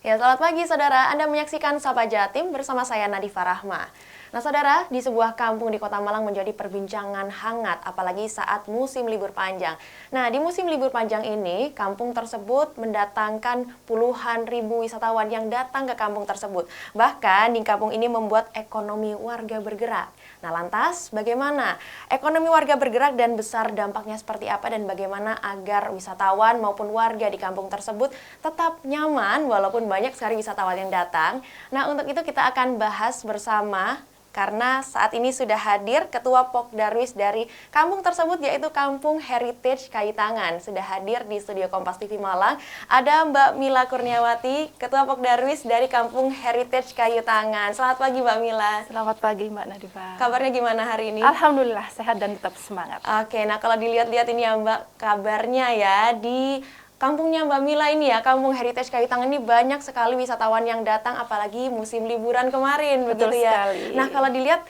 Ya, selamat pagi saudara. Anda menyaksikan Sapa Jatim bersama saya Nadifa Rahma. Nah saudara, di sebuah kampung di Kota Malang menjadi perbincangan hangat, apalagi saat musim libur panjang. Nah, di musim libur panjang ini, kampung tersebut mendatangkan puluhan ribu wisatawan yang datang ke kampung tersebut. Bahkan di kampung ini membuat ekonomi warga bergerak. Nah lantas, bagaimana ekonomi warga bergerak dan besar dampaknya seperti apa dan bagaimana agar wisatawan maupun warga di kampung tersebut tetap nyaman walaupun banyak sekali wisatawan yang datang. Nah untuk itu kita akan bahas bersama karena saat ini sudah hadir Ketua Pokdarwis dari kampung tersebut yaitu Kampung Heritage Kayu Tangan. Sudah hadir di studio Kompas TV Malang. Ada Mbak Mila Kurniawati, Ketua Pokdarwis dari Kampung Heritage Kayu Tangan. Selamat pagi Mbak Mila. Selamat pagi Mbak Nadifa. Kabarnya gimana hari ini? Alhamdulillah sehat dan tetap semangat. Oke, nah kalau dilihat-lihat ini ya Mbak, kabarnya ya di kampungnya Mbak Mila ini ya, Kampung Heritage Kayu Tangan ini banyak sekali wisatawan yang datang, apalagi musim liburan kemarin, Betul begitu ya. sekali. Nah kalau dilihat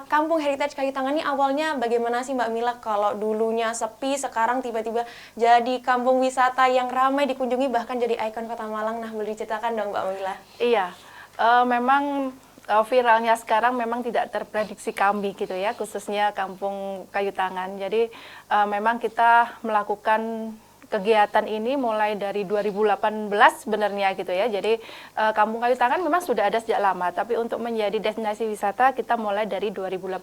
Kampung Heritage Kayu Tangan ini awalnya bagaimana sih Mbak Mila? Kalau dulunya sepi, sekarang tiba-tiba jadi kampung wisata yang ramai dikunjungi, bahkan jadi ikon Kota Malang. Nah boleh diceritakan dong Mbak Mila? Iya, memang viralnya sekarang memang tidak terprediksi kami gitu ya, khususnya Kampung Kayu Tangan. Jadi memang kita melakukan kegiatan ini mulai dari 2018 sebenarnya gitu ya. Jadi Kampung Kayu Tangan memang sudah ada sejak lama, tapi untuk menjadi destinasi wisata kita mulai dari 2018.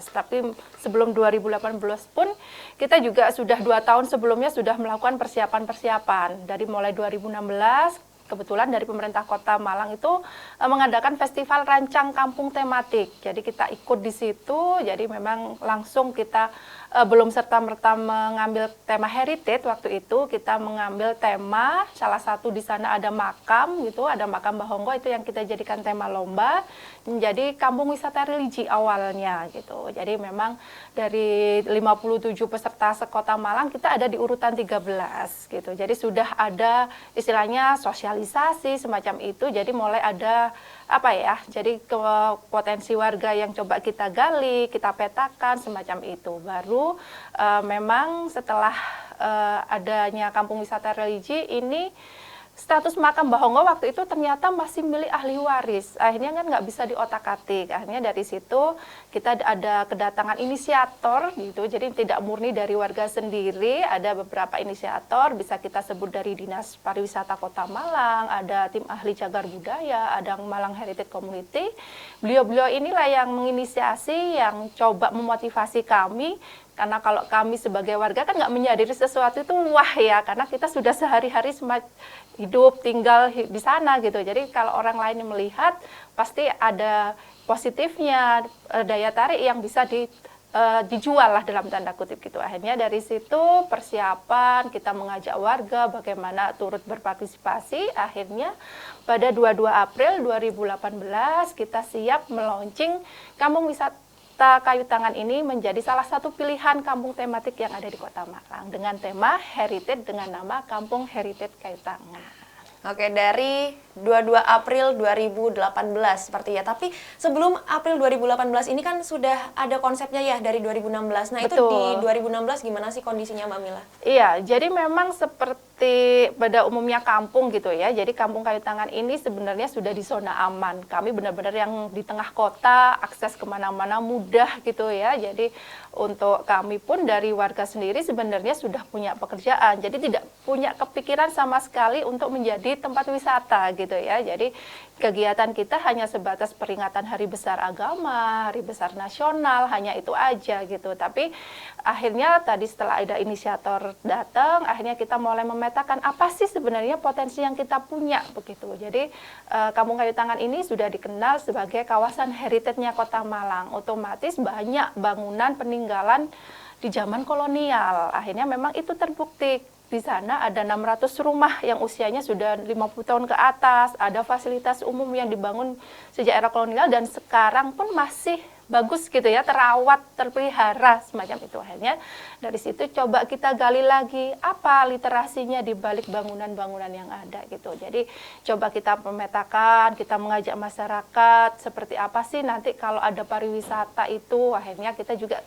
Tapi sebelum 2018 pun kita juga sudah 2 tahun sebelumnya sudah melakukan persiapan-persiapan. Dari mulai 2016 kebetulan dari pemerintah Kota Malang itu mengadakan festival rancang kampung tematik. Jadi kita ikut di situ. Jadi memang langsung kita belum serta-merta mengambil tema heritage waktu itu, kita mengambil tema salah satu di sana ada makam gitu, ada makam Bahonggo itu yang kita jadikan tema lomba menjadi kampung wisata religi awalnya gitu. Jadi memang dari 57 peserta se-Kota Malang kita ada di urutan 13 gitu. Jadi sudah ada istilahnya sosialisasi semacam itu. Jadi mulai ada apa ya? Jadi potensi warga yang coba kita gali, kita petakan semacam itu. Baru memang setelah adanya kampung wisata religi ini status makam Bahonggo waktu itu ternyata masih milik ahli waris. Akhirnya kan nggak bisa diotak-atik. Akhirnya dari situ kita ada kedatangan inisiator gitu. Jadi tidak murni dari warga sendiri. Ada beberapa inisiator, bisa kita sebut dari Dinas Pariwisata Kota Malang, ada tim ahli cagar budaya, ada Malang Heritage Community. Beliau-beliau inilah yang menginisiasi, yang coba memotivasi kami. Karena kalau kami sebagai warga kan nggak menyadari sesuatu itu wah ya, karena kita sudah sehari-hari hidup, tinggal di sana gitu. Jadi kalau orang lain yang melihat, pasti ada positifnya, daya tarik yang bisa dijual lah dalam tanda kutip gitu. Akhirnya dari situ persiapan, kita mengajak warga bagaimana turut berpartisipasi. Akhirnya pada 22 April 2018 kita siap meluncing Kampung Wisata Kayu Tangan ini menjadi salah satu pilihan kampung tematik yang ada di Kota Malang dengan tema heritage dengan nama Kampung Heritage Kayu Tangan. Oke, dari 22 April 2018 seperti ya. Tapi sebelum April 2018 ini kan sudah ada konsepnya ya dari 2016. Nah, Betul. Itu di 2016 gimana sih kondisinya Mbak Mila? Iya, jadi memang seperti pada umumnya kampung gitu ya. Jadi Kampung Kayu Tangan ini sebenarnya sudah di zona aman. Kami benar-benar yang di tengah kota, akses kemana-mana mudah gitu ya. Jadi untuk kami pun dari warga sendiri sebenarnya sudah punya pekerjaan. Jadi tidak punya kepikiran sama sekali untuk menjadi tempat wisata gitu ya. Jadi kegiatan kita hanya sebatas peringatan Hari Besar Agama, Hari Besar Nasional, hanya itu aja gitu. Tapi akhirnya tadi setelah ada inisiator datang, akhirnya kita mulai memetakan apa sih sebenarnya potensi yang kita punya begitu. Jadi Kampung Kayu Tangan ini sudah dikenal sebagai kawasan heritage-nya Kota Malang. Otomatis banyak bangunan peninggalan di zaman kolonial. Akhirnya memang itu terbukti. Di sana ada 600 rumah yang usianya sudah 50 tahun ke atas, ada fasilitas umum yang dibangun sejak era kolonial dan sekarang pun masih bagus gitu ya, terawat, terpelihara semacam itu. Akhirnya dari situ coba kita gali lagi apa literasinya di balik bangunan-bangunan yang ada gitu. Jadi coba kita pemetakan, kita mengajak masyarakat seperti apa sih nanti kalau ada pariwisata itu. Akhirnya kita juga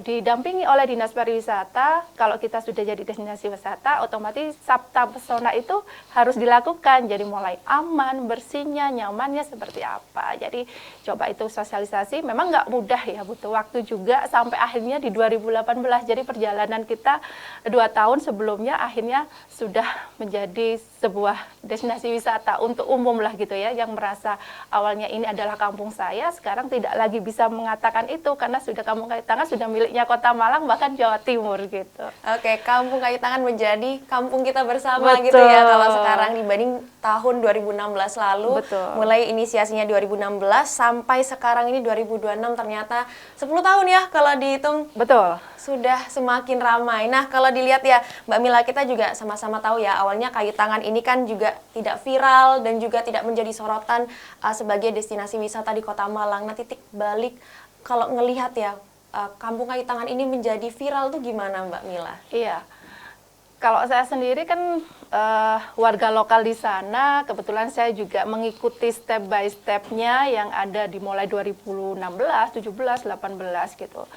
didampingi oleh Dinas Pariwisata. Kalau kita sudah jadi destinasi wisata, otomatis Sabta Pesona itu harus dilakukan. Jadi mulai aman, bersihnya, nyamannya seperti apa. Jadi coba itu sosialisasi. Memang nggak mudah ya, butuh waktu juga sampai akhirnya di 2018. Jadi perjalanan kita 2 tahun sebelumnya akhirnya sudah menjadi sebuah destinasi wisata untuk umum lah gitu ya, yang merasa awalnya ini adalah kampung saya, sekarang tidak lagi bisa mengatakan itu karena sudah Kampung Kayu Tangan sudah miliknya Kota Malang bahkan Jawa Timur gitu. Oke, Kampung Kayu Tangan menjadi kampung kita bersama Betul. gitu ya kalau sekarang dibanding tahun 2016 lalu. Betul. Mulai inisiasinya 2016 sampai sekarang ini 2026 ternyata 10 tahun ya kalau dihitung. Betul. Sudah semakin ramai. Nah, kalau dilihat ya, Mbak Mila, kita juga sama-sama tahu ya, awalnya Kayu Tangan ini kan juga tidak viral dan juga tidak menjadi sorotan sebagai destinasi wisata di Kota Malang. Nah, titik balik kalau ngelihat ya, Kampung Kayu Tangan ini menjadi viral tuh gimana, Mbak Mila? Iya. Kalau saya sendiri kan warga lokal di sana, kebetulan saya juga mengikuti step by step-nya yang ada dimulai 2016, 17, 18 gitu.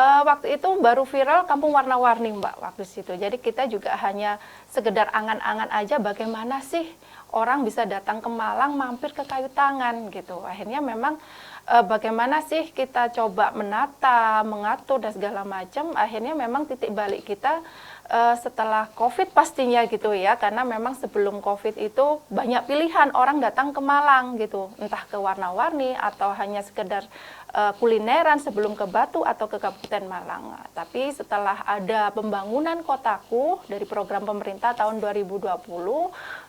Waktu itu baru viral Kampung Warna-Warni Mbak waktu situ. Jadi kita juga hanya sekedar angan-angan aja bagaimana sih orang bisa datang ke Malang mampir ke Kayu Tangan gitu. Akhirnya memang bagaimana sih kita coba menata, mengatur dan segala macam. Akhirnya memang titik balik kita setelah COVID pastinya gitu ya, karena memang sebelum COVID itu banyak pilihan orang datang ke Malang gitu, entah ke Warna-Warni atau hanya sekedar kulineran sebelum ke Batu atau ke Kabupaten Malang. Tapi setelah ada pembangunan kotaku dari program pemerintah tahun 2020,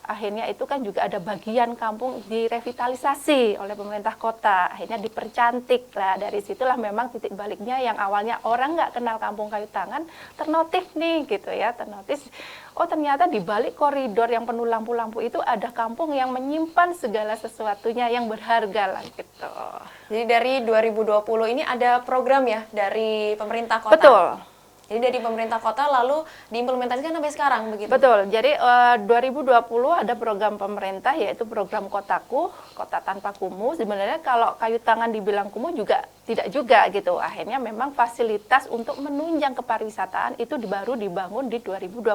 akhirnya itu kan juga ada bagian kampung direvitalisasi oleh pemerintah kota, akhirnya dipercantik lah. Dari situlah memang titik baliknya yang awalnya orang nggak kenal Kampung Kayu Tangan, ternotis nih gitu ya, ternotis. Oh ternyata di balik koridor yang penuh lampu-lampu itu ada kampung yang menyimpan segala sesuatunya yang berharga lah gitu. Jadi dari 2020 ini ada program ya dari pemerintah kota? Betul. Jadi dari pemerintah kota lalu diimplementasikan sampai sekarang begitu? Betul, jadi 2020 ada program pemerintah yaitu program Kotaku, Kota Tanpa Kumuh. Sebenarnya kalau Kayu Tangan dibilang kumuh juga tidak juga gitu. Akhirnya memang fasilitas untuk menunjang kepariwisataan itu baru dibangun di 2020.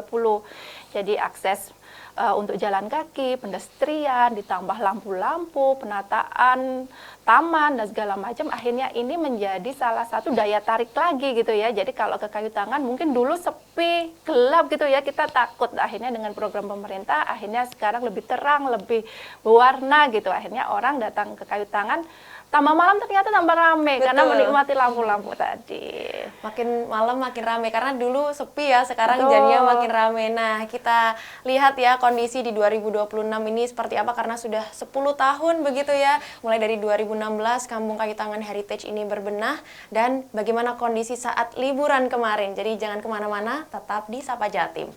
Jadi akses untuk jalan kaki, pedestrian, ditambah lampu-lampu, penataan taman dan segala macam, akhirnya ini menjadi salah satu daya tarik lagi gitu ya. Jadi kalau ke Kayu Tangan mungkin dulu sepi, gelap gitu ya, kita takut. Akhirnya dengan program pemerintah, akhirnya sekarang lebih terang, lebih berwarna gitu. Akhirnya orang datang ke Kayu Tangan, tambah malam ternyata tambah rame. Betul. Karena menikmati lampu-lampu tadi. Makin malam makin rame, karena dulu sepi ya, sekarang Betul. jadinya makin rame. Nah, kita lihat ya kondisi di 2026 ini seperti apa, karena sudah 10 tahun begitu ya. Mulai dari 2016 Kampung Kayu Tangan Heritage ini berbenah, dan bagaimana kondisi saat liburan kemarin. Jadi jangan kemana-mana, tetap di Sapa Jatim.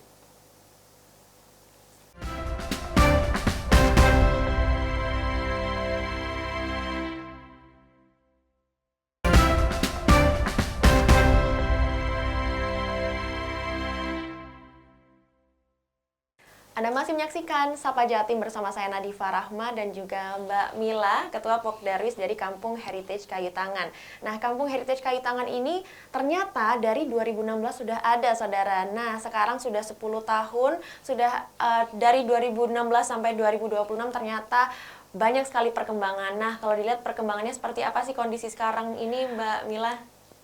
Anda masih menyaksikan Sapa Jatim bersama saya Nadifa Rahma dan juga Mbak Mila, Ketua Pokdarwis dari Kampung Heritage Kayu Tangan. Nah, Kampung Heritage Kayu Tangan ini ternyata dari 2016 sudah ada, saudara. Nah, sekarang sudah 10 tahun, sudah dari 2016 sampai 2026 ternyata banyak sekali perkembangan. Nah, kalau dilihat perkembangannya seperti apa sih kondisi sekarang ini, Mbak Mila?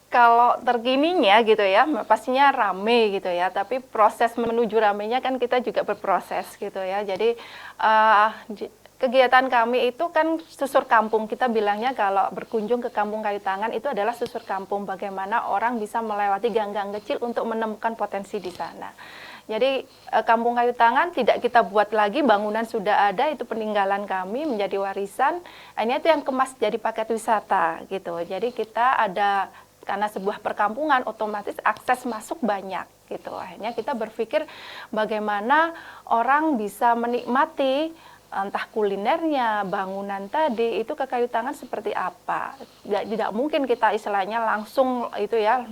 Kalau terkininya gitu ya, pastinya rame gitu ya, tapi proses menuju ramenya kan kita juga berproses gitu ya. Jadi kegiatan kami itu kan susur kampung, kita bilangnya kalau berkunjung ke Kampung Kayu Tangan itu adalah susur kampung, bagaimana orang bisa melewati gang-gang kecil untuk menemukan potensi di sana. Jadi Kampung Kayu Tangan tidak kita buat lagi, bangunan sudah ada, itu peninggalan kami menjadi warisan. Ini itu yang kemas jadi paket wisata gitu. Jadi kita ada, karena sebuah perkampungan otomatis akses masuk banyak gitu. Akhirnya kita berpikir bagaimana orang bisa menikmati entah kulinernya, bangunan tadi itu ke kayu tangan seperti apa. Tidak mungkin kita istilahnya langsung itu ya,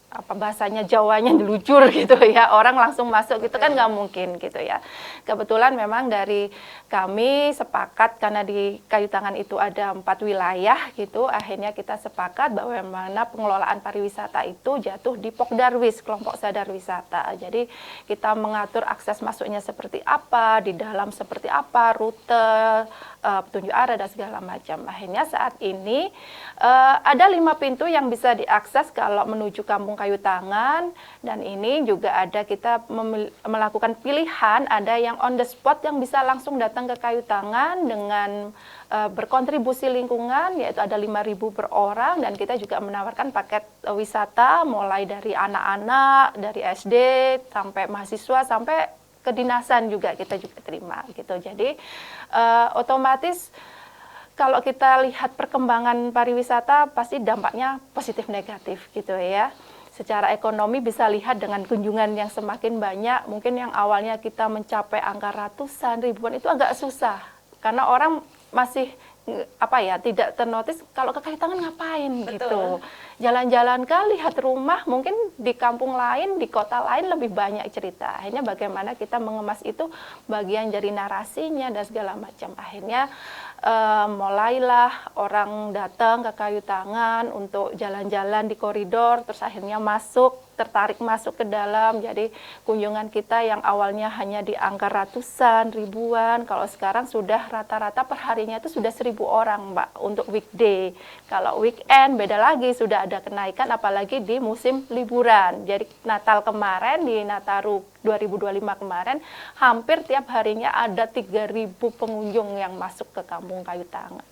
apa bahasanya Jawanya dilucur gitu ya, orang langsung masuk gitu kan nggak mungkin gitu ya. Kebetulan memang dari kami sepakat karena di kayu tangan itu ada 4 wilayah gitu, akhirnya kita sepakat bahwa mana pengelolaan pariwisata itu jatuh di Pokdarwis, kelompok sadar wisata. Jadi kita mengatur akses masuknya seperti apa, di dalam seperti apa, rute, petunjuk arah dan segala macam. Akhirnya saat ini ada 5 pintu yang bisa diakses kalau menuju Kampung Kayu Tangan, dan ini juga ada kita melakukan pilihan, ada yang on the spot yang bisa langsung datang ke Kayu Tangan dengan berkontribusi lingkungan, yaitu ada 5.000 per orang, dan kita juga menawarkan paket wisata mulai dari anak-anak, dari SD sampai mahasiswa sampai kedinasan juga kita juga terima gitu. Jadi otomatis kalau kita lihat perkembangan pariwisata pasti dampaknya positif negatif gitu ya. Secara ekonomi bisa lihat dengan kunjungan yang semakin banyak, mungkin yang awalnya kita mencapai angka ratusan, ribuan itu agak susah. Karena orang masih apa ya, tidak ternotis kalau ke Kayu Tangan ngapain. Betul. Gitu. Jalan-jalan ke lihat rumah, mungkin di kampung lain, di kota lain lebih banyak cerita. Akhirnya bagaimana kita mengemas itu bagian dari narasinya dan segala macam. Akhirnya mulailah orang datang ke Kayu Tangan untuk jalan-jalan di koridor, terus akhirnya tertarik masuk ke dalam. Jadi kunjungan kita yang awalnya hanya di angka ratusan, ribuan, kalau sekarang sudah rata-rata perharinya itu sudah 1.000 orang, Mbak, untuk weekday. Kalau weekend beda lagi, sudah ada kenaikan, apalagi di musim liburan. Jadi Natal kemarin, di Nataru 2025 kemarin, hampir tiap harinya ada 3.000 pengunjung yang masuk ke Kampung Kayu Tangan.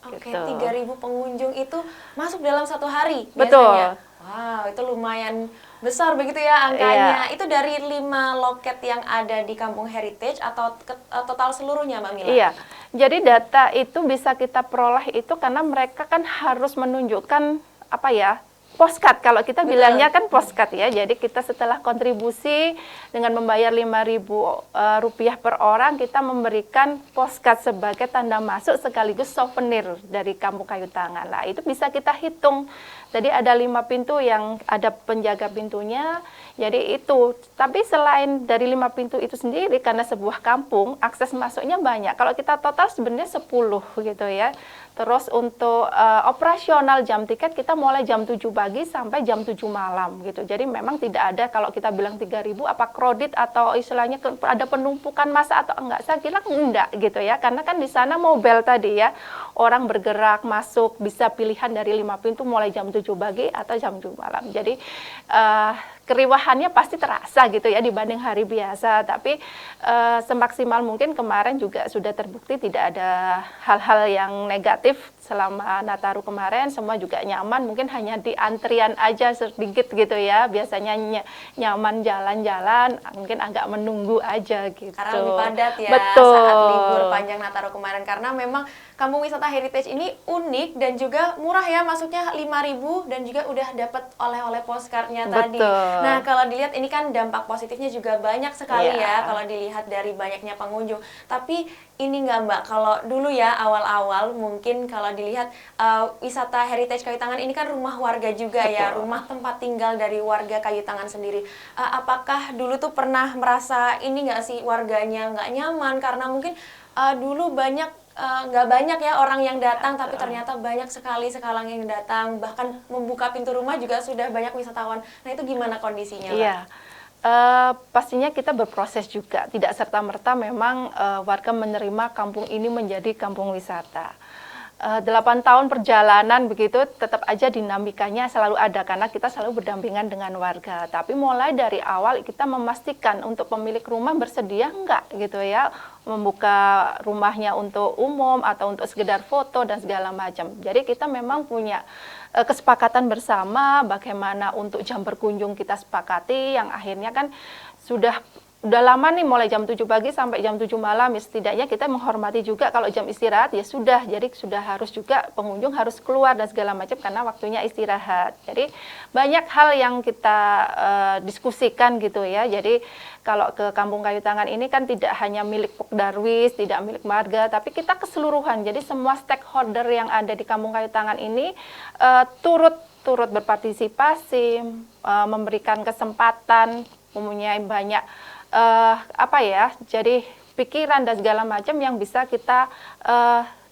Oke, Gitu. 3.000 pengunjung itu masuk dalam satu hari biasanya. Betul. Wow, itu lumayan besar begitu ya angkanya. Itu dari 5 loket yang ada di Kampung Heritage atau total seluruhnya, Mbak Mila? Iya, jadi data itu bisa kita peroleh itu karena mereka kan harus menunjukkan apa ya, postcard, kalau kita bilangnya kan postcard ya. Jadi kita setelah kontribusi dengan membayar 5.000 rupiah per orang, kita memberikan postcard sebagai tanda masuk sekaligus souvenir dari Kampung Kayu Tangan. Lah itu bisa kita hitung. Jadi ada 5 pintu yang ada penjaga pintunya. Jadi itu. Tapi selain dari 5 pintu itu sendiri, karena sebuah kampung akses masuknya banyak. Kalau kita total sebenarnya 10 gitu ya. Terus untuk operasional jam tiket kita mulai jam 7 pagi sampai jam 7 malam gitu. Jadi memang tidak ada kalau kita bilang 3.000 apa kredit atau istilahnya ada penumpukan massa atau enggak. Saya kira enggak gitu ya. Karena kan di sana mobile tadi ya. Orang bergerak masuk bisa pilihan dari 5 pintu mulai jam 7 pagi atau jam 7 malam. Jadi keriwahannya pasti terasa gitu ya dibanding hari biasa, tapi semaksimal mungkin kemarin juga sudah terbukti tidak ada hal-hal yang negatif selama Nataru kemarin, semua juga nyaman, mungkin hanya di antrian aja sedikit gitu ya, biasanya nyaman jalan-jalan, mungkin agak menunggu aja gitu. Karena lebih padat ya. Betul. Saat libur panjang Nataru kemarin, karena memang Kampung Wisata Heritage ini unik dan juga murah ya, masuknya 5.000 dan juga udah dapat oleh-oleh postcardnya tadi. Nah, kalau dilihat ini kan dampak positifnya juga banyak sekali ya kalau dilihat dari banyaknya pengunjung. Tapi ini nggak, Mbak, kalau dulu ya awal-awal mungkin kalau dilihat wisata Heritage Kayu Tangan ini kan rumah warga juga ya, rumah tempat tinggal dari warga Kayu Tangan sendiri. Apakah dulu tuh pernah merasa ini nggak sih warganya nggak nyaman karena mungkin dulu nggak banyak ya orang yang datang, tapi ternyata banyak sekali sekalang yang datang, bahkan membuka pintu rumah juga sudah banyak wisatawan. Nah itu gimana kondisinya, Mbak? Iya, pastinya kita berproses juga, tidak serta-merta memang warga menerima kampung ini menjadi kampung wisata. 8 tahun perjalanan begitu, tetap aja dinamikanya selalu ada karena kita selalu berdampingan dengan warga. Tapi mulai dari awal kita memastikan untuk pemilik rumah bersedia enggak gitu ya, membuka rumahnya untuk umum atau untuk sekedar foto dan segala macam. Jadi kita memang punya kesepakatan bersama bagaimana untuk jam berkunjung kita sepakati, yang akhirnya kan sudah udah lama nih mulai jam 7 pagi sampai jam 7 malam, ya setidaknya kita menghormati juga kalau jam istirahat ya sudah, jadi sudah harus juga pengunjung harus keluar dan segala macam karena waktunya istirahat. Jadi banyak hal yang kita diskusikan gitu ya. Jadi kalau ke Kampung Kayu Tangan ini kan tidak hanya milik Pok Darwis, tidak milik marga, tapi kita keseluruhan. Jadi semua stakeholder yang ada di Kampung Kayu Tangan ini turut berpartisipasi, memberikan kesempatan, mempunyai banyak jadi pikiran dan segala macam yang bisa kita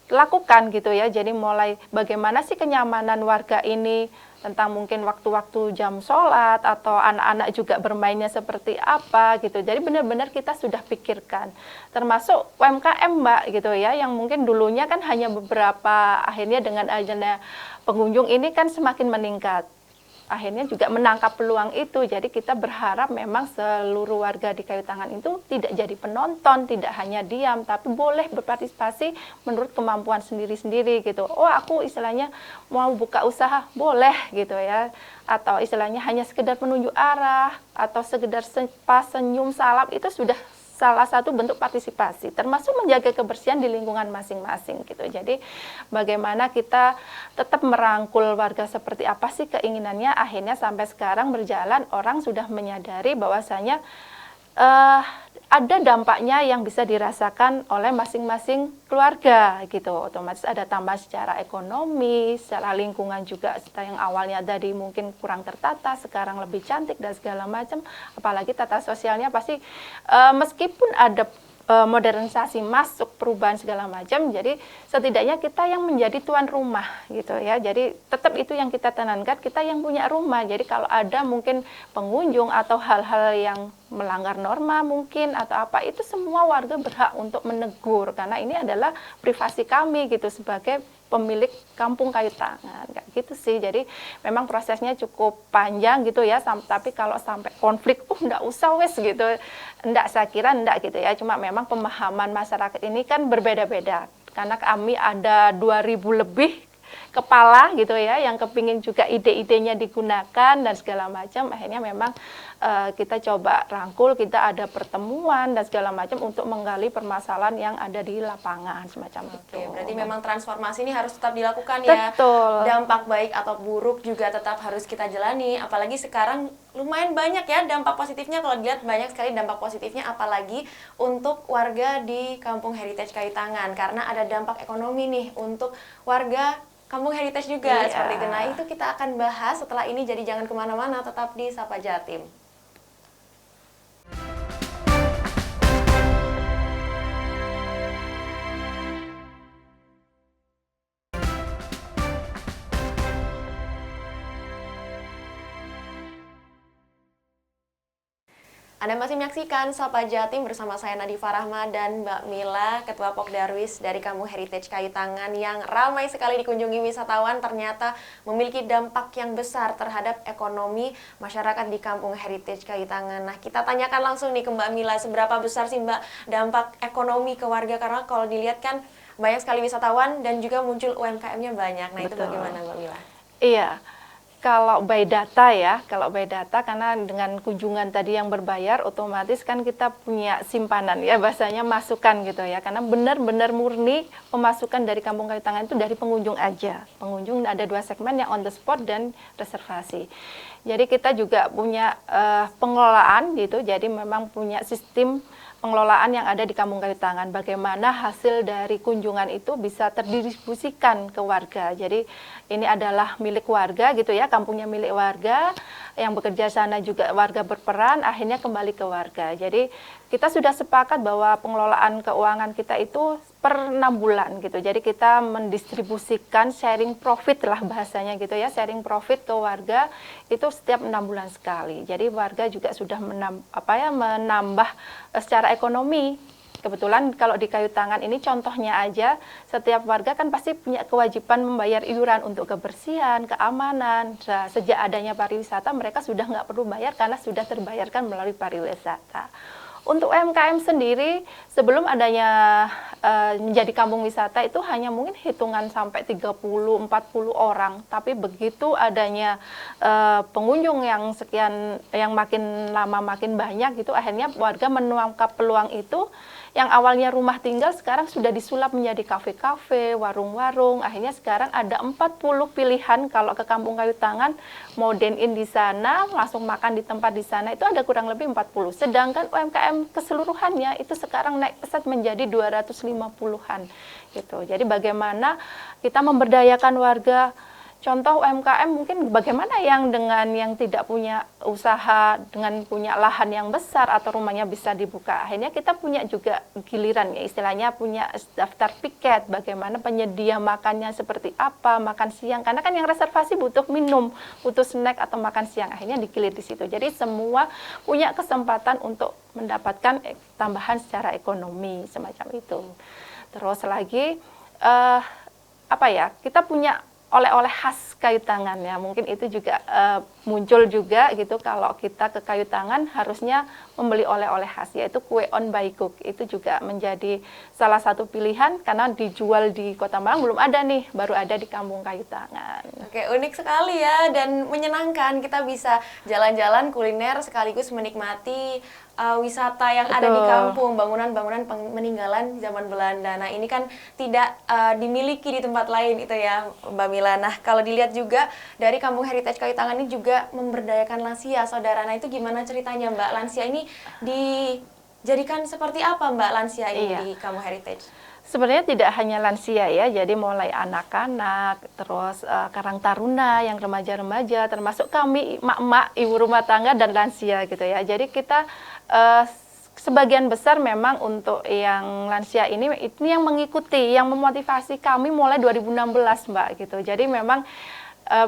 lakukan gitu ya. Jadi mulai bagaimana sih kenyamanan warga ini, tentang mungkin waktu-waktu jam sholat atau anak-anak juga bermainnya seperti apa gitu. Jadi benar-benar kita sudah pikirkan, termasuk UMKM Mbak gitu ya, yang mungkin dulunya kan hanya beberapa, akhirnya dengan adanya pengunjung ini kan semakin meningkat. Akhirnya juga menangkap peluang itu. Jadi kita berharap memang seluruh warga di Kayu Tangan itu tidak jadi penonton, tidak hanya diam, tapi boleh berpartisipasi menurut kemampuan sendiri-sendiri gitu. Oh, aku istilahnya mau buka usaha, boleh gitu ya. Atau istilahnya hanya sekedar penunjuk arah atau sekedar senyum salam, itu sudah salah satu bentuk partisipasi, termasuk menjaga kebersihan di lingkungan masing-masing gitu. Jadi bagaimana kita tetap merangkul warga, seperti apa sih keinginannya, akhirnya sampai sekarang berjalan, orang sudah menyadari bahwasanya ada dampaknya yang bisa dirasakan oleh masing-masing keluarga gitu. Otomatis ada tambahan secara ekonomi, secara lingkungan juga, yang awalnya tadi mungkin kurang tertata, sekarang lebih cantik dan segala macam. Apalagi tata sosialnya pasti meskipun ada modernisasi masuk, perubahan segala macam, jadi setidaknya kita yang menjadi tuan rumah gitu ya. Jadi tetap itu yang kita tenankan, kita yang punya rumah. Jadi kalau ada mungkin pengunjung atau hal-hal yang melanggar norma mungkin atau apa, itu semua warga berhak untuk menegur, karena ini adalah privasi kami gitu sebagai pemilik Kampung Kayu Tangan, kayak gitu sih. Jadi memang prosesnya cukup panjang gitu ya, tapi kalau sampai konflik, enggak usah wes gitu, enggak, saya kira enggak gitu ya. Cuma memang pemahaman masyarakat ini kan berbeda-beda, karena kami ada 2.000 lebih kepala gitu ya, yang kepingin juga ide-idenya digunakan dan segala macam. Akhirnya memang kita coba rangkul, kita ada pertemuan dan segala macam untuk menggali permasalahan yang ada di lapangan semacam itu. Berarti memang transformasi ini harus tetap dilakukan ya. Betul. Dampak baik atau buruk juga tetap harus kita jalani. Apalagi sekarang lumayan banyak ya dampak positifnya, kalau dilihat banyak sekali dampak positifnya, apalagi untuk warga di Kampung Heritage Kayu Tangan, karena ada dampak ekonomi nih untuk warga Kampung Heritage juga, seperti itu. Nah, itu kita akan bahas setelah ini, jadi jangan kemana-mana, tetap di Sapa Jatim. Anda masih menyaksikan Sapa Jatim bersama saya Nadifa Rahma dan Mbak Mila, Ketua Pok Darwis dari Kampung Heritage Kayu Tangan, yang ramai sekali dikunjungi wisatawan, ternyata memiliki dampak yang besar terhadap ekonomi masyarakat di Kampung Heritage Kayu Tangan. Nah, kita tanyakan langsung nih ke Mbak Mila, seberapa besar sih Mbak dampak ekonomi ke warga, karena kalau dilihat kan banyak sekali wisatawan dan juga muncul UMKM-nya banyak. Nah, Betul. itu bagaimana Mbak Mila? Iya. Kalau by data ya, karena dengan kunjungan tadi yang berbayar, otomatis kan kita punya simpanan ya, bahasanya masukan gitu ya, karena benar-benar murni pemasukan dari Kampung Kayu Tangan itu dari pengunjung aja. Pengunjung ada 2 segmen, yang on the spot dan reservasi. Jadi kita juga punya pengelolaan gitu, jadi memang punya sistem pengelolaan yang ada di Kampung Kayu Tangan, bagaimana hasil dari kunjungan itu bisa terdistribusikan ke warga. Jadi ini adalah milik warga gitu ya, kampungnya milik warga, yang bekerja sana juga warga berperan, akhirnya kembali ke warga. Jadi kita sudah sepakat bahwa pengelolaan keuangan kita itu per 6 bulan gitu. Jadi kita mendistribusikan sharing profit lah bahasanya gitu ya, sharing profit ke warga itu setiap 6 bulan sekali. Jadi warga juga sudah menambah secara ekonomi. Kebetulan kalau di Kayu Tangan ini contohnya aja, setiap warga kan pasti punya kewajiban membayar iuran untuk kebersihan, keamanan. Nah, sejak adanya pariwisata, mereka sudah nggak perlu bayar karena sudah terbayarkan melalui pariwisata. Untuk UMKM sendiri, sebelum adanya menjadi kampung wisata itu hanya mungkin hitungan sampai 30-40 orang. Tapi begitu adanya pengunjung yang sekian, yang makin lama makin banyak gitu, akhirnya warga menangkap peluang itu. Yang awalnya rumah tinggal sekarang sudah disulap menjadi kafe-kafe, warung-warung. Akhirnya sekarang ada 40 pilihan kalau ke Kampung Kayu Tangan, mau dine-in di sana, langsung makan di tempat di sana, itu ada kurang lebih 40. Sedangkan UMKM keseluruhannya itu sekarang naik pesat menjadi 250-an gitu. Jadi bagaimana kita memberdayakan warga. Contoh UMKM mungkin bagaimana yang dengan yang tidak punya usaha, dengan punya lahan yang besar atau rumahnya bisa dibuka. Akhirnya kita punya juga giliran ya, istilahnya punya daftar piket, bagaimana penyedia makannya seperti apa, makan siang. Karena kan yang reservasi butuh minum, butuh snack atau makan siang. Akhirnya digilir di situ. Jadi semua punya kesempatan untuk mendapatkan tambahan secara ekonomi semacam itu. Terus lagi apa ya? Kita punya oleh-oleh khas Kayu Tangan ya, mungkin itu juga muncul juga gitu kalau kita ke Kayu Tangan harusnya membeli oleh-oleh khas, yaitu kue on by cook. Itu juga menjadi salah satu pilihan karena dijual di Kota Malang belum ada nih, baru ada di Kampung Kayu Tangan. Oke, unik sekali ya dan menyenangkan, kita bisa jalan-jalan kuliner sekaligus menikmati wisata yang ada di kampung, bangunan-bangunan peninggalan zaman Belanda. Nah, ini kan tidak dimiliki di tempat lain itu ya, Mbak Mila. Nah, kalau dilihat juga dari Kampung Heritage Kayu Tangan ini juga memberdayakan lansia, saudara. Nah, itu gimana ceritanya, Mbak? Lansia ini dijadikan seperti apa, Mbak, lansia ini di Kampung Heritage? Sebenarnya tidak hanya lansia ya, jadi mulai anak-anak, terus karang taruna, yang remaja-remaja, termasuk kami emak-emak, ibu rumah tangga dan lansia gitu ya. Jadi kita sebagian besar memang untuk yang lansia ini yang mengikuti, yang memotivasi kami mulai 2016 Mbak gitu. Jadi memang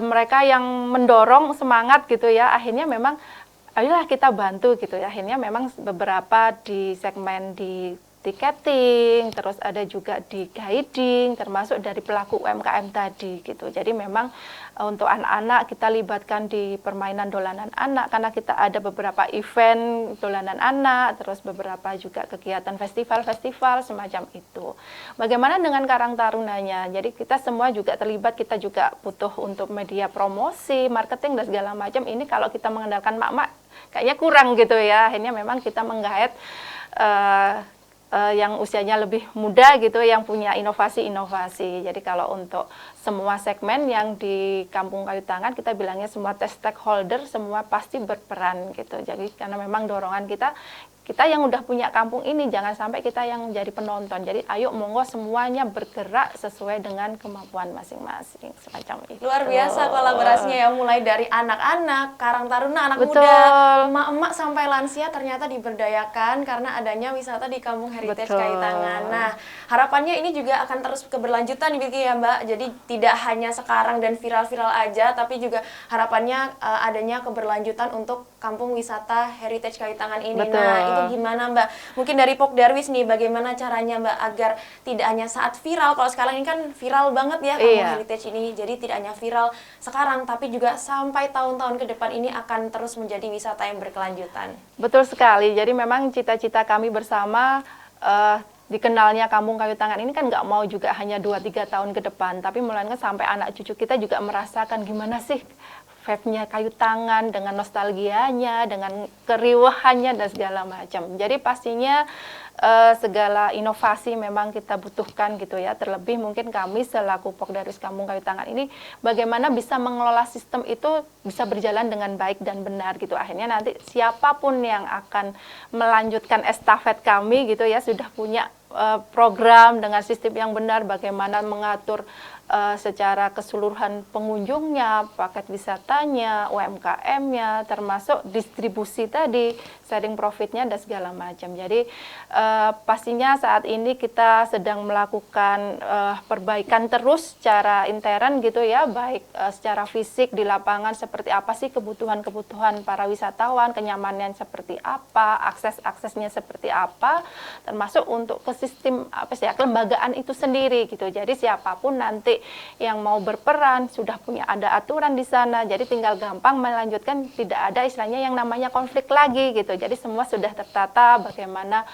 mereka yang mendorong semangat gitu ya, akhirnya memang ayolah kita bantu gitu ya. Akhirnya memang beberapa di segmen di tiketing, terus ada juga di guiding, termasuk dari pelaku UMKM tadi gitu. Jadi memang untuk anak-anak kita libatkan di permainan dolanan anak, karena kita ada beberapa event dolanan anak, terus beberapa juga kegiatan festival-festival semacam itu. Bagaimana dengan Karang Tarunanya? Jadi kita semua juga terlibat, kita juga butuh untuk media promosi, marketing dan segala macam. Ini kalau kita mengandalkan mak-mak kayaknya kurang gitu ya. Akhirnya memang kita menggait yang usianya lebih muda gitu, yang punya inovasi-inovasi. Jadi kalau untuk semua segmen yang di Kampung Kayu Tangan, kita bilangnya semua stakeholder, semua pasti berperan gitu. Jadi karena memang dorongan kita yang udah punya kampung ini, jangan sampai kita yang jadi penonton. Jadi ayo monggo semuanya bergerak sesuai dengan kemampuan masing-masing, semacam itu. Luar biasa kolaborasinya ya, mulai dari anak-anak, karang taruna, anak Betul. muda, emak-emak sampai lansia ternyata diberdayakan karena adanya wisata di Kampung Heritage Betul. Kayu Tangan. Nah, harapannya ini juga akan terus keberlanjutan gitu ya, Mbak. Jadi tidak hanya sekarang dan viral-viral aja, tapi juga harapannya adanya keberlanjutan untuk Kampung Wisata Heritage Kayu Tangan ini. Betul. Nah, itu gimana, Mbak? Mungkin dari Pok Darwis nih, bagaimana caranya, Mbak, agar tidak hanya saat viral, kalau sekarang ini kan viral banget ya Kampung Heritage ini, jadi tidak hanya viral sekarang, tapi juga sampai tahun-tahun ke depan ini akan terus menjadi wisata yang berkelanjutan. Betul sekali, jadi memang cita-cita kami bersama dikenalnya Kampung Kayu Tangan ini kan nggak mau juga hanya 2-3 tahun ke depan, tapi melainkan sampai anak cucu kita juga merasakan gimana sih vibe-nya Kayu Tangan dengan nostalgianya, dengan keriuhannya dan segala macam. Jadi pastinya segala inovasi memang kita butuhkan gitu ya. Terlebih mungkin kami selaku Pokdarwis Kampung Kayu Tangan ini bagaimana bisa mengelola sistem itu bisa berjalan dengan baik dan benar gitu. Akhirnya nanti siapapun yang akan melanjutkan estafet kami gitu ya sudah punya program dengan sistem yang benar, bagaimana mengatur secara keseluruhan pengunjungnya, paket wisatanya, UMKM-nya, termasuk distribusi tadi, sharing profitnya dan segala macam. Jadi pastinya saat ini kita sedang melakukan perbaikan terus secara intern gitu ya, baik secara fisik di lapangan seperti apa sih kebutuhan-kebutuhan para wisatawan, kenyamanannya seperti apa, akses-aksesnya seperti apa, termasuk untuk ke sistem apa sih ya, kelembagaan itu sendiri gitu. Jadi siapapun nanti yang mau berperan sudah punya ada aturan di sana, jadi tinggal gampang melanjutkan, tidak ada istilahnya yang namanya konflik lagi gitu. Jadi semua sudah tertata bagaimana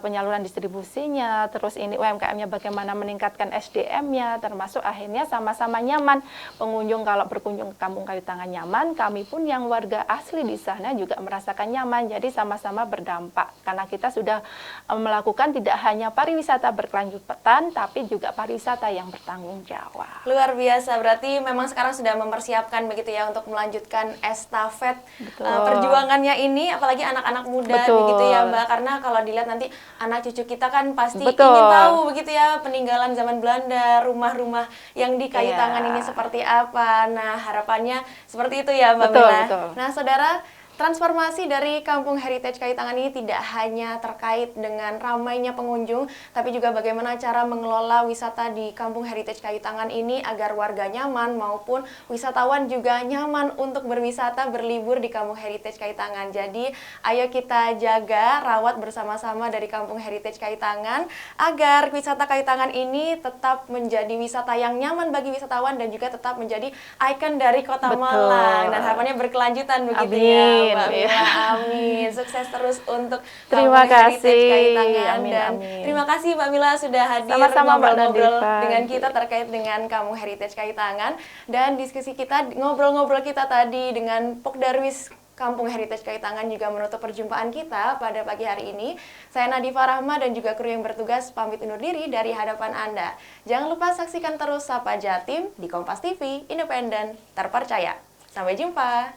penyaluran distribusinya, terus ini UMKM-nya bagaimana meningkatkan SDM-nya, termasuk akhirnya sama-sama nyaman. Pengunjung kalau berkunjung ke Kampung Kayu Tangan nyaman, kami pun yang warga asli di sana juga merasakan nyaman. Jadi sama-sama berdampak karena kita sudah melakukan tidak hanya pariwisata berkelanjutan, tapi juga pariwisata yang bertanggung jawab. Luar biasa, berarti memang sekarang sudah mempersiapkan begitu ya untuk melanjutkan estafet perjuangannya ini, apalagi anak-anak muda begitu ya Mbak, karena kalau dilihat nanti anak cucu kita kan pasti ingin tahu begitu ya peninggalan zaman Belanda, rumah-rumah yang di kayu tangan ini seperti apa. Nah harapannya seperti itu ya Mbak Mila. Nah saudara, transformasi dari Kampung Heritage Kayu Tangan ini tidak hanya terkait dengan ramainya pengunjung, tapi juga bagaimana cara mengelola wisata di Kampung Heritage Kayu Tangan ini agar warga nyaman maupun wisatawan juga nyaman untuk berwisata, berlibur di Kampung Heritage Kayu Tangan. Jadi, ayo kita jaga, rawat bersama-sama dari Kampung Heritage Kayu Tangan agar wisata kayu tangan ini tetap menjadi wisata yang nyaman bagi wisatawan dan juga tetap menjadi ikon dari Kota Malang. Dan harapannya berkelanjutan begitu ya. Mbak Mila, amin. Sukses terus untuk Terima Kampung kasih. Heritage Kayu Tangan. Amin, Dan amin. terima kasih Mbak Mila sudah hadir ngobrol-ngobrol dengan kita terkait dengan Kampung Heritage Kayu Tangan. Dan diskusi kita, ngobrol-ngobrol kita tadi dengan Pokdarwis Kampung Heritage Kayu Tangan juga menutup perjumpaan kita pada pagi hari ini. Saya Nadifa Rahma dan juga kru yang bertugas pamit undur diri dari hadapan Anda. Jangan lupa saksikan terus Sapa Jatim di Kompas TV, independen, terpercaya. Sampai jumpa.